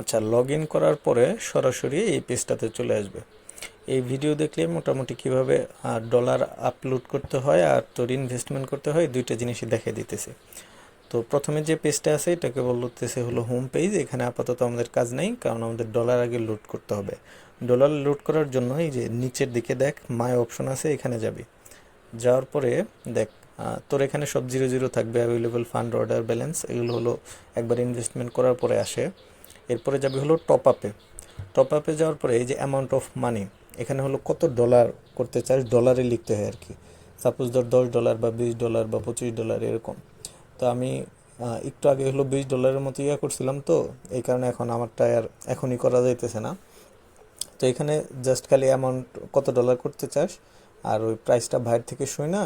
আচ্ছা, log in করার পরে সরাসরি এই পেজটাতে চলে আসবে। এই ভিডিও দেখলে মোটামুটি কিভাবে ডলার আপলোড করতে হয় আর তোর ইনভেস্টমেন্ট করতে হয় দুইটা জিনিসই দেখে দিতেছে। তো প্রথমে যে পেজটা আছে এটাকে বলতেছে হলো হোম পেজ। এখানে আপাতত আমাদের কাজ নেই, কারণ আমাদের ডলার আগে লোড করতে হবে। ডলার লোড করার জন্য এই যে নিচের দিকে দেখ মাই অপশন আছে, এখানে যাবি। যাওয়ার পরে দেখ তোর এখানে সব জিরো জিরো থাকবে, অ্যাভেলেবল ফান্ড, অর্ডার, ব্যালেন্স, এগুলো হলো একবার ইনভেস্টমেন্ট করার পরে আসে। এরপরে যাবে হলো টপ আপে। টপ আপে যাওয়ার পরে এই যে অ্যামাউন্ট অফ মানি, এখানে হলো কত ডলার করতে চাস, ডলারে লিখতে হয় আর কি। সাপোজ ধর $10 বা $20 বা $25 এরকম। তো আমি একটু আগে হলো $20 মতো করছিলাম, তো এই কারণে এখন আমারটা আর এখনই করা যাইতেছে না। তো এখানে জাস্ট খালি অ্যামাউন্ট কত ডলার করতে চাস আর ওই প্রাইসটা বাইরে থেকে শুই না,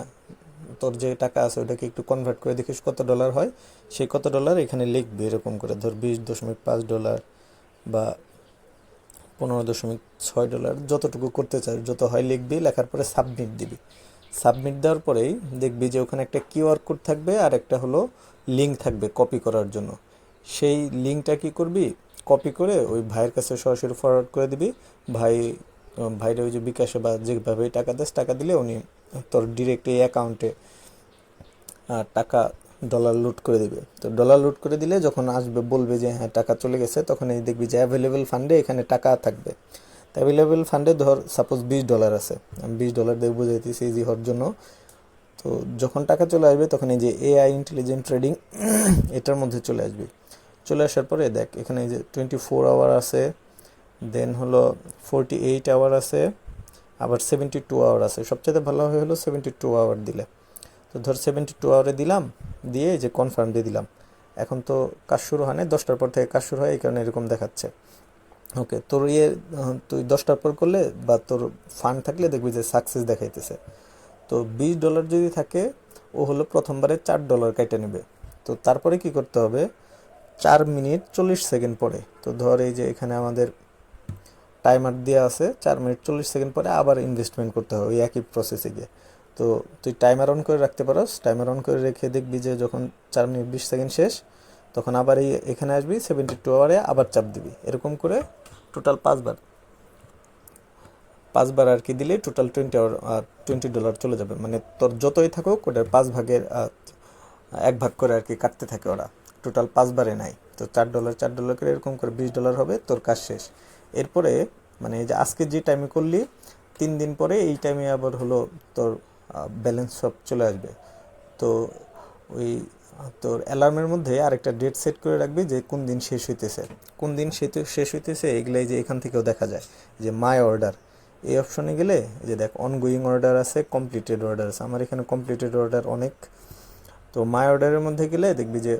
তোর যে টাকা আছে ওটাকে একটু কনভার্ট করে দেখিস কত ডলার হয়। সেই কত ডলার এখানে লিখবি, এরকম করে ধর $20.5 বা $15.6, যতটুকু করতে চাস যত হয় লিখবি। লেখার পরে সাবমিট দিবি। সাবমিট দেওয়ার পরেই দেখবি যে ওখানে একটা কিউআর কোড থাকবে আর একটা হলো লিঙ্ক থাকবে কপি করার জন্য। সেই লিঙ্কটা কি করবি, কপি করে ওই ভাইয়ের কাছে সরাসরি ফরওয়ার্ড করে দিবি। ভাই ভাইরে ওই যে বিকাশে বা যেভাবে টাকা দেস, টাকা দিলে উনি তোর ডিরেক্ট এই অ্যাকাউন্টে টাকা ডলার লুট করে দিবে। তো ডলার লুট করে দিলে যখন আসবে বলবে যে হ্যাঁ টাকা চলে গেছে, তখন এই দেখবি যে অ্যাভেলেবেল ফান্ডে এখানে টাকা থাকবে। তো অ্যাভেলেবেল ফান্ডে ধর সাপোজ $20 আছে, আমি $20 দিয়ে বুঝাইতেছি ইজি হওয়ার জন্য। তো যখন টাকা চলে আসবে তখন এই যে এআই ইন্টেলিজেন্ট ট্রেডিং এটার মধ্যে চলে আসবে। চলে আসার পরে দেখ এখানে এই যে 24 আওয়ার আছে, দেন হলো 48 আওয়ার আছে, আবার 72 আওয়ার আছে। সবচেয়ে ভালো হলো 72 আওয়ার দিলে। তো ধর 72 আওয়ারে দিলাম, দিয়ে যে কনফার্ম দিয়ে দিলাম। এখন তো কাজ শুরু হয় না, 10টার পর থেকে কাজ শুরু হয়, এই কারণে এরকম দেখাচ্ছে। ওকে, তোর তুই 10টার পর করলে বা তোর ফান্ড থাকলে দেখবি যে সাকসেস দেখাইতেছে। তো $20 যদি থাকে, ও হলো প্রথমবারে $4 কেটে নেবে। তো তারপরে কি করতে হবে, 4 মিনিট 40 সেকেন্ড পরে, তো ধর এই যে এখানে আমাদের টাইমার দেওয়া আছে, 4 মিনিট 40 সেকেন্ড পরে আবার ইনভেস্টমেন্ট করতে হবে ওই একই প্রসেসে গিয়ে। তো তুই টাইমার অন করে রাখতে পারস, টাইমার অন করে রেখে দেখবি যে যখন 4 মিনিট 20 সেকেন্ড শেষ, তখন আবার এখানে আসবি 72 আওয়ারে আবার চাপ দিবি। এরকম করে টোটাল 5 বার, 5 বার আর কি দিলেই টোটাল $20 $20 চলে যাবে। মানে তোর যতই থাকুক ওটার 5 ভাগের 1 ভাগ করে আর কি কাটতে থাকে ওরা। টোটাল 5 বারে নাই, তো $4 করে এরকম করে $20 হবে, তোর কাজ শেষ। এরপরে মানে এই যে আজকে যে টাইমে করলি, 3 দিন পরে এই টাইমে আবার হলো তোর ব্যালেন্স সব চলে আসবে। তো ওই তোর অ্যালার্মের মধ্যে আরেকটা ডেট সেট করে রাখবি যে কোন দিন শেষ হইতেছে, কোন দিন শেষ হইতেছে, এগুলাই যে এখান থেকেও দেখা যায়। যে মাই অর্ডার এই অপশনে গেলে যে দেখ অনগোয়িং অর্ডার আছে, কমপ্লিটেড অর্ডার আছে। আমার এখানে কমপ্লিটেড অর্ডার অনেক। তো মাই অর্ডারের মধ্যে গেলে দেখবি যে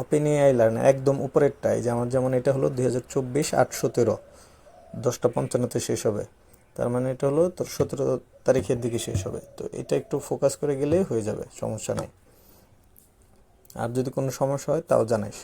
ওপেন এআই লার্ন একদম উপরেরটাই, যে আমার যেমন এটা হলো 2024-8-17, 10টা 55-তে শেষ হবে। তার মানে এটা হলো তোর 17 তারিখের দিকে শেষ হবে। তো এটা একটু ফোকাস করে গেলেই হয়ে যাবে, সমস্যা নেই। আর যদি কোনো সমস্যা হয় তাও জানাইস।